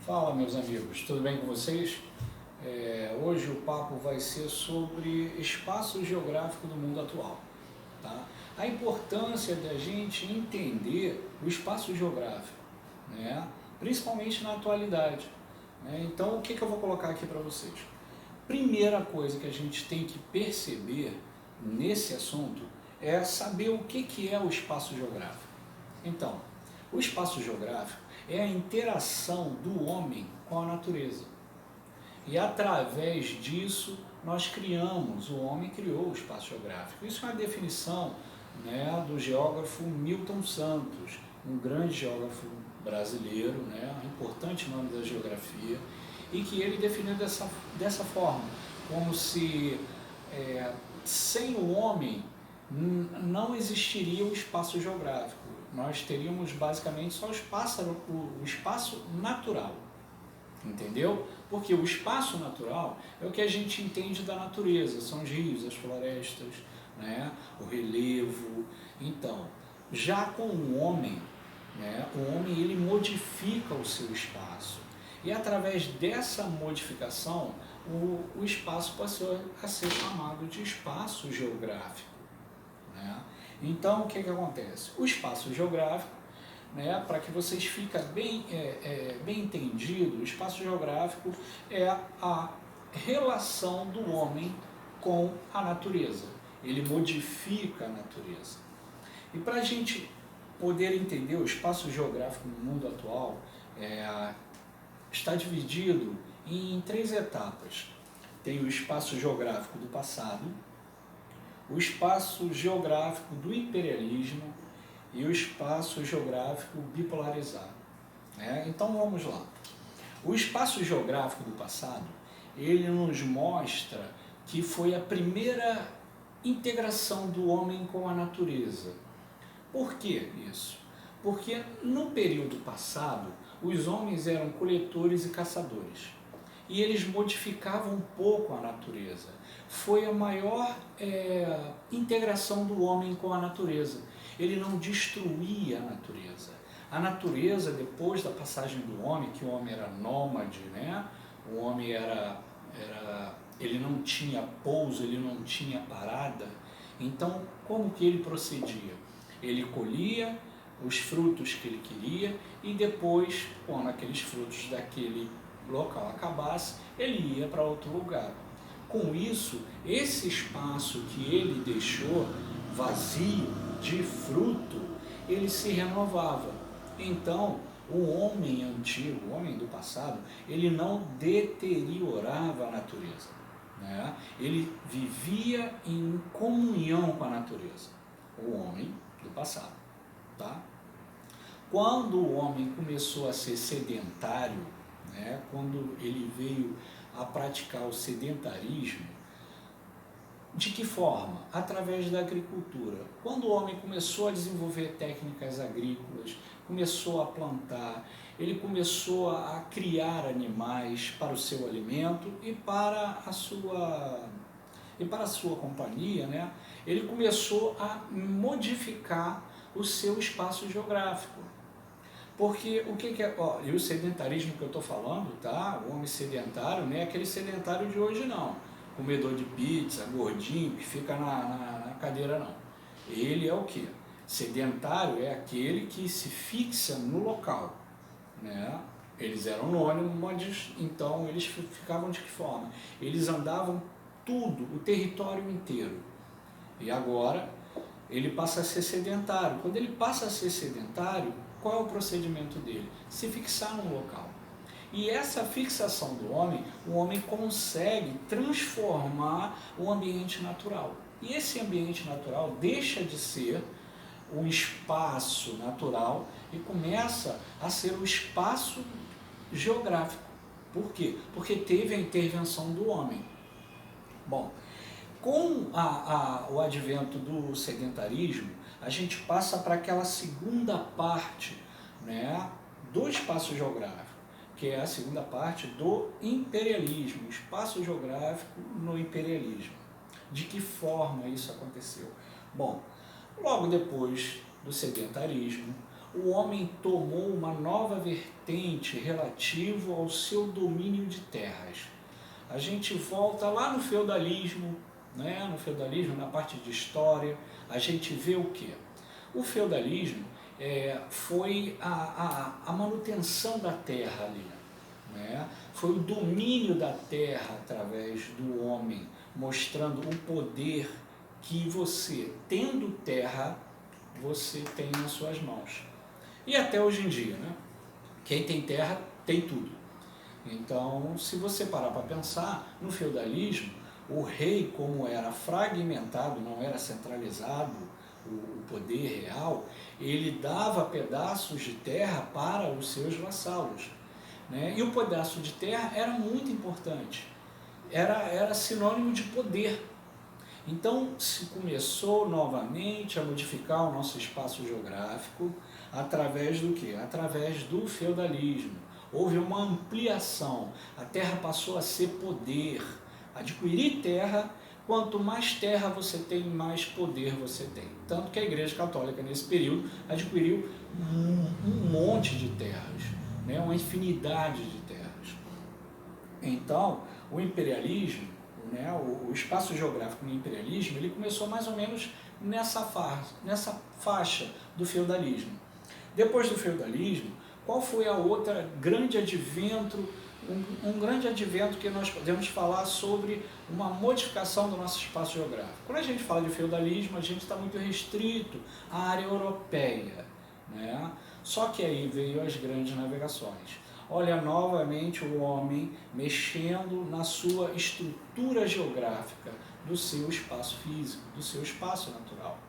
Fala, meus amigos, tudo bem com vocês? Hoje o papo vai ser sobre espaço geográfico do mundo atual, tá? A importância da gente entender o espaço geográfico, né? Principalmente na atualidade, né? Então, o que eu vou colocar aqui para vocês? Primeira coisa que a gente tem que perceber nesse assunto é saber o que é o espaço geográfico. Então, o espaço geográfico é a interação do homem com a natureza. E através disso nós criamos, o homem criou o espaço geográfico. Isso é uma definição, né, do geógrafo Milton Santos, um grande geógrafo brasileiro, né, um importante nome da geografia, e que ele definiu dessa forma, como se sem o homem não existiria o espaço geográfico. Nós teríamos basicamente só o espaço natural, entendeu? Porque o espaço natural é o que a gente entende da natureza, são os rios, as florestas, né? O relevo. Então, já com o homem, né? O homem ele modifica o seu espaço. E através dessa modificação, o espaço passou a ser chamado de espaço geográfico, né? Então, o que acontece? O espaço geográfico, né, para que vocês fiquem bem entendidos, o espaço geográfico é a relação do homem com a natureza. Ele modifica a natureza. E para a gente poder entender o espaço geográfico no mundo atual, está dividido em 3 etapas. Tem o espaço geográfico do passado, o espaço geográfico do imperialismo e o espaço geográfico bipolarizado, né? Então vamos lá. O espaço geográfico do passado, ele nos mostra que foi a primeira integração do homem com a natureza. Por que isso? Porque no período passado, os homens eram coletores e caçadores. E eles modificavam um pouco a natureza. Foi a maior integração do homem com a natureza. Ele não destruía a natureza. A natureza, depois da passagem do homem, que o homem era nômade, né? O homem ele não tinha pouso, ele não tinha parada. Então, como que ele procedia? Ele colhia os frutos que ele queria e depois, quando aqueles frutos daquele local acabasse, ele ia para outro lugar. Com isso, esse espaço que ele deixou vazio de fruto, ele se renovava. Então, o homem antigo, o homem do passado, ele não deteriorava a natureza, né? Ele vivia em comunhão com a natureza, o homem do passado, tá? Quando o homem começou a ser sedentário, né, quando ele veio a praticar o sedentarismo, de que forma? Através da agricultura. Quando o homem começou a desenvolver técnicas agrícolas, começou a plantar, ele começou a criar animais para o seu alimento e para a sua companhia, né? Ele começou a modificar o seu espaço geográfico. Porque o que é, ó, e o sedentarismo que eu estou falando, tá? O homem sedentário não é aquele sedentário de hoje não, comedor de pizza, gordinho, que fica na cadeira não. Ele é o que? Sedentário é aquele que se fixa no local, né? Eles eram nômades, então eles ficavam de que forma? Eles andavam tudo, o território inteiro. E agora ele passa a ser sedentário. Quando ele passa a ser sedentário, qual é o procedimento dele? Se fixar num local. E essa fixação do homem, o homem consegue transformar o ambiente natural. E esse ambiente natural deixa de ser um espaço natural e começa a ser o espaço geográfico. Por quê? Porque teve a intervenção do homem. Bom, com o advento do sedentarismo, a gente passa para aquela segunda parte, né, do espaço geográfico, que é a segunda parte do imperialismo, espaço geográfico no imperialismo. De que forma isso aconteceu? Bom, logo depois do sedentarismo, o homem tomou uma nova vertente relativo ao seu domínio de terras. A gente volta lá no feudalismo, né? No feudalismo, na parte de história, a gente vê o quê? O feudalismo foi a manutenção da terra ali, né? Foi o domínio da terra através do homem, mostrando o poder que você, tendo terra, você tem nas suas mãos. E até hoje em dia, né? Quem tem terra tem tudo. Então, se você parar para pensar, no feudalismo, o rei, como era fragmentado, não era centralizado o poder real, ele dava pedaços de terra para os seus vassalos, né? E o pedaço de terra era muito importante, era sinônimo de poder. Então se começou novamente a modificar o nosso espaço geográfico através do quê? Através do feudalismo. Houve uma ampliação, a terra passou a ser poder. Adquirir terra, quanto mais terra você tem, mais poder você tem. Tanto que a Igreja Católica nesse período adquiriu um monte de terras, né? Uma infinidade de terras. Então o imperialismo, né, o espaço geográfico no imperialismo, ele começou mais ou menos nessa faixa do feudalismo. Depois do feudalismo, qual foi a outra grande advento, um grande advento que nós podemos falar sobre uma modificação do nosso espaço geográfico? Quando a gente fala de feudalismo, a gente está muito restrito à área europeia, né? Só que aí veio as grandes navegações. Olha novamente o homem mexendo na sua estrutura geográfica do seu espaço físico, do seu espaço natural.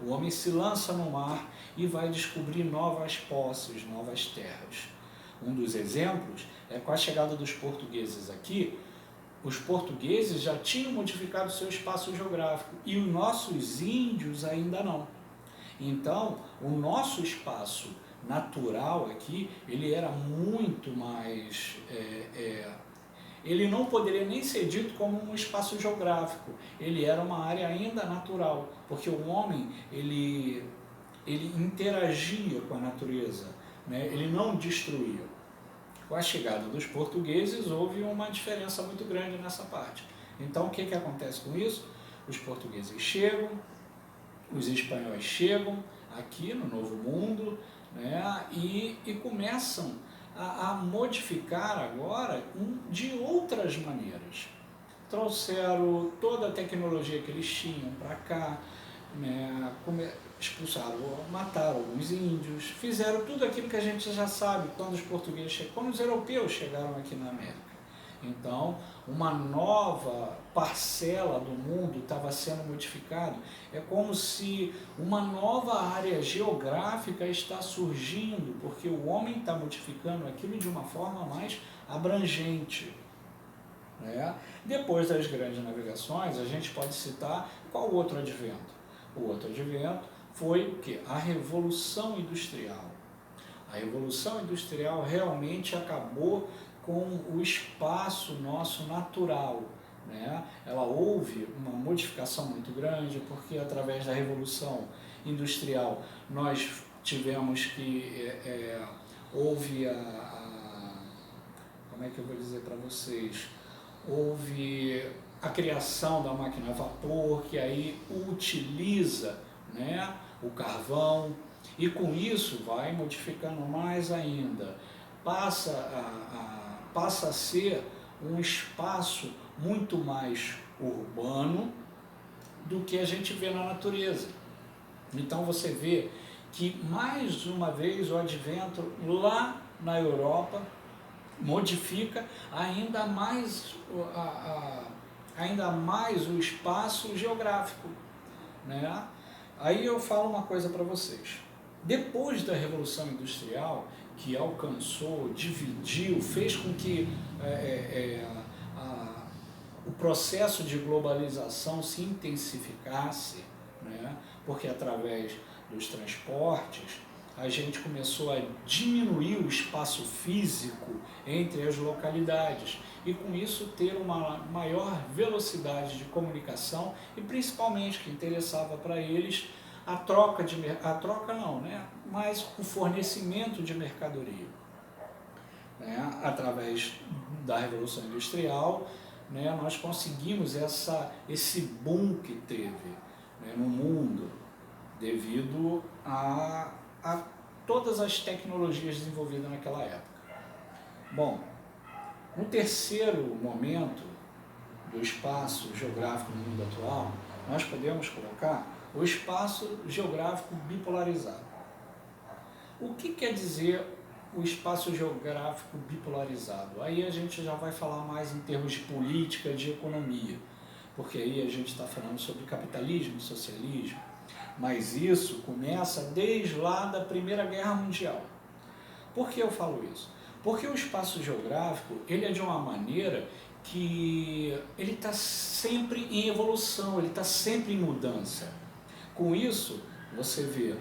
O homem se lança no mar e vai descobrir novas posses, novas terras. Um dos exemplos é com a chegada dos portugueses aqui. Os portugueses já tinham modificado o seu espaço geográfico e os nossos índios ainda não. Então, o nosso espaço natural aqui, ele era muito mais... ele não poderia nem ser dito como um espaço geográfico, ele era uma área ainda natural, porque o homem, ele interagia com a natureza, né? Ele não destruía. Com a chegada dos portugueses, houve uma diferença muito grande nessa parte. Então, o que acontece com isso? Os portugueses chegam, os espanhóis chegam aqui no Novo Mundo, né, e começam a modificar agora de outras maneiras. Trouxeram toda a tecnologia que eles tinham para cá, né, expulsaram, mataram alguns índios, fizeram tudo aquilo que a gente já sabe quando os portugueses, quando os europeus chegaram aqui na América. Então, uma nova parcela do mundo estava sendo modificado. É como se uma nova área geográfica está surgindo, porque o homem está modificando aquilo de uma forma mais abrangente, né? Depois das grandes navegações, a gente pode citar qual outro advento? O outro advento foi o quê? A Revolução Industrial. A Revolução Industrial realmente acabou com o espaço nosso natural, né? Ela houve uma modificação muito grande, porque através da Revolução Industrial nós tivemos que houve como é que eu vou dizer para vocês? Houve a criação da máquina a vapor, que aí utiliza, né, o carvão, e com isso vai modificando mais ainda. Passa a ser um espaço muito mais urbano do que a gente vê na natureza. Então você vê que mais uma vez o advento lá na Europa modifica ainda mais o espaço geográfico, né? Aí eu falo uma coisa para vocês. Depois da Revolução Industrial, que alcançou, dividiu, fez com que o processo de globalização se intensificasse, né? Porque através dos transportes a gente começou a diminuir o espaço físico entre as localidades e com isso ter uma maior velocidade de comunicação e principalmente que interessava para eles a troca a troca não, né? Mas o fornecimento de mercadoria, né? Através da Revolução Industrial, né? Nós conseguimos esse boom que teve, né? No mundo, devido a todas as tecnologias desenvolvidas naquela época. Bom, no terceiro momento do espaço geográfico no mundo atual, nós podemos colocar o espaço geográfico bipolarizado. O que quer dizer o espaço geográfico bipolarizado? Aí a gente já vai falar mais em termos de política, de economia, porque aí a gente está falando sobre capitalismo, socialismo, mas isso começa desde lá da Primeira Guerra Mundial. Por que eu falo isso? Porque o espaço geográfico, ele é de uma maneira que ele está sempre em evolução, ele está sempre em mudança. Com isso, você vê,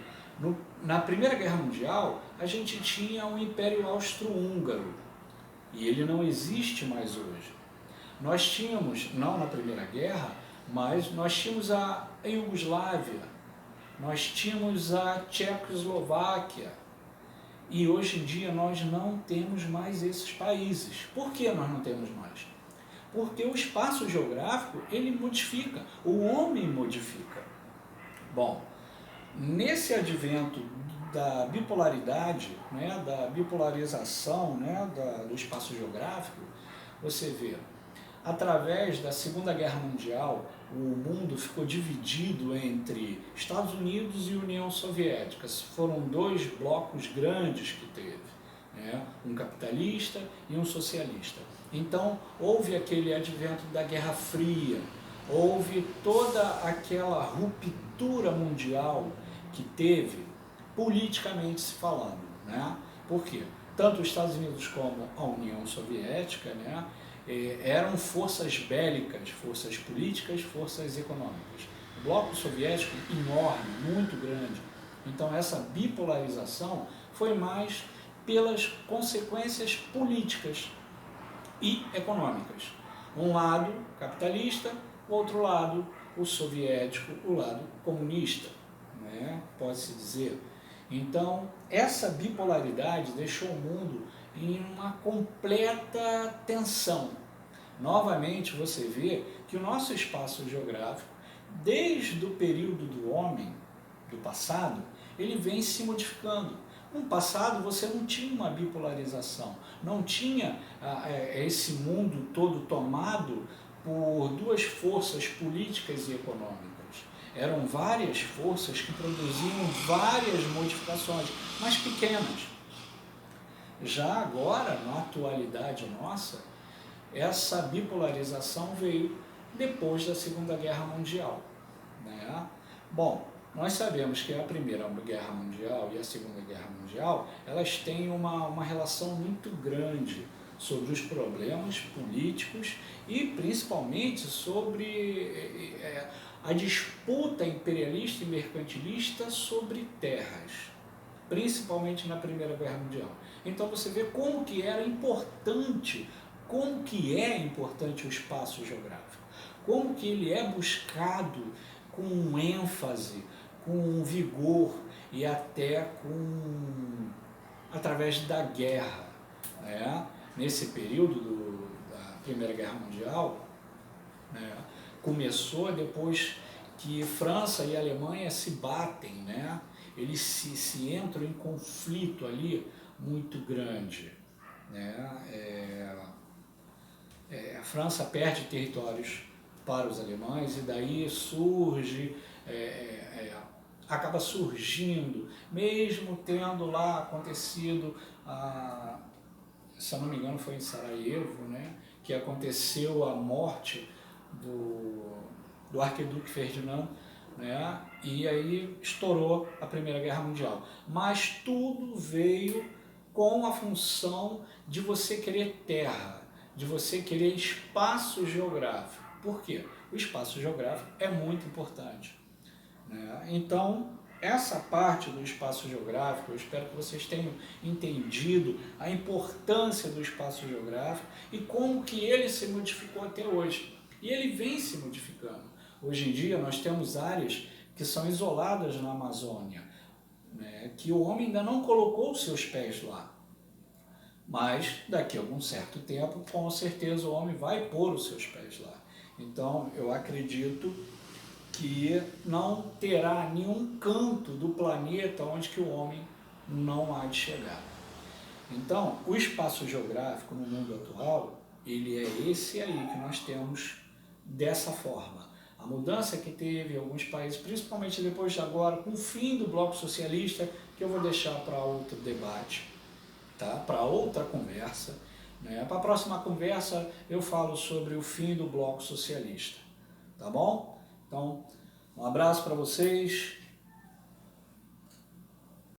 na Primeira Guerra Mundial, a gente tinha o Império Austro-Húngaro, e ele não existe mais hoje. Nós tínhamos, não na Primeira Guerra, mas nós tínhamos a Iugoslávia, nós tínhamos a Tchecoslováquia, e hoje em dia nós não temos mais esses países. Por que nós não temos mais? Porque o espaço geográfico, ele modifica, o homem modifica. Bom, nesse advento da bipolaridade, né, da bipolarização, né, do espaço geográfico, você vê, através da Segunda Guerra Mundial, o mundo ficou dividido entre Estados Unidos e União Soviética. Foram dois blocos grandes que teve, né? Um capitalista e um socialista. Então, houve aquele advento da Guerra Fria, houve toda aquela ruptura mundial que teve, politicamente se falando, né? Por quê? Tanto os Estados Unidos como a União Soviética, né, eram forças bélicas, forças políticas, forças econômicas. O bloco soviético enorme, muito grande. Então essa bipolarização foi mais pelas consequências políticas e econômicas. Um lado capitalista, o outro lado o soviético, o lado comunista, né? Pode-se dizer. Então, essa bipolaridade deixou o mundo em uma completa tensão. Novamente, você vê que o nosso espaço geográfico, desde o período do homem, do passado, ele vem se modificando. No passado, você não tinha uma bipolarização, não tinha esse mundo todo tomado por duas forças políticas e econômicas. Eram várias forças que produziam várias modificações, mas pequenas. Já agora, na atualidade nossa, essa bipolarização veio depois da Segunda Guerra Mundial, né? Bom, nós sabemos que a Primeira Guerra Mundial e a Segunda Guerra Mundial, elas têm uma relação muito grande sobre os problemas políticos e principalmente sobre a disputa imperialista e mercantilista sobre terras, principalmente na Primeira Guerra Mundial. Então você vê como que era importante, como que é importante o espaço geográfico, como que ele é buscado com ênfase, com vigor e até através da guerra, né? Nesse período da Primeira Guerra Mundial, né, começou depois que França e Alemanha se batem, né? Eles se entram em conflito ali muito grande, né? A França perde territórios para os alemães e daí surge, acaba surgindo, mesmo tendo lá acontecido, se eu não me engano foi em Sarajevo, né, que aconteceu a morte do arquiduque Ferdinand, né, e aí estourou a Primeira Guerra Mundial. Mas tudo veio com a função de você querer terra, de você querer espaço geográfico. Por quê? O espaço geográfico é muito importante, né? Então, essa parte do espaço geográfico, eu espero que vocês tenham entendido a importância do espaço geográfico e como que ele se modificou até hoje. E ele vem se modificando. Hoje em dia nós temos áreas que são isoladas na Amazônia, né, que o homem ainda não colocou os seus pés lá. Mas daqui a algum certo tempo, com certeza o homem vai pôr os seus pés lá. Então eu acredito que não terá nenhum canto do planeta onde que o homem não há de chegar. Então, o espaço geográfico no mundo atual, ele é esse aí que nós temos dessa forma. A mudança que teve em alguns países, principalmente depois de agora, com o fim do bloco socialista, que eu vou deixar para outro debate, tá? Para outra conversa, né? Para a próxima conversa eu falo sobre o fim do bloco socialista, tá bom? Então, um abraço para vocês.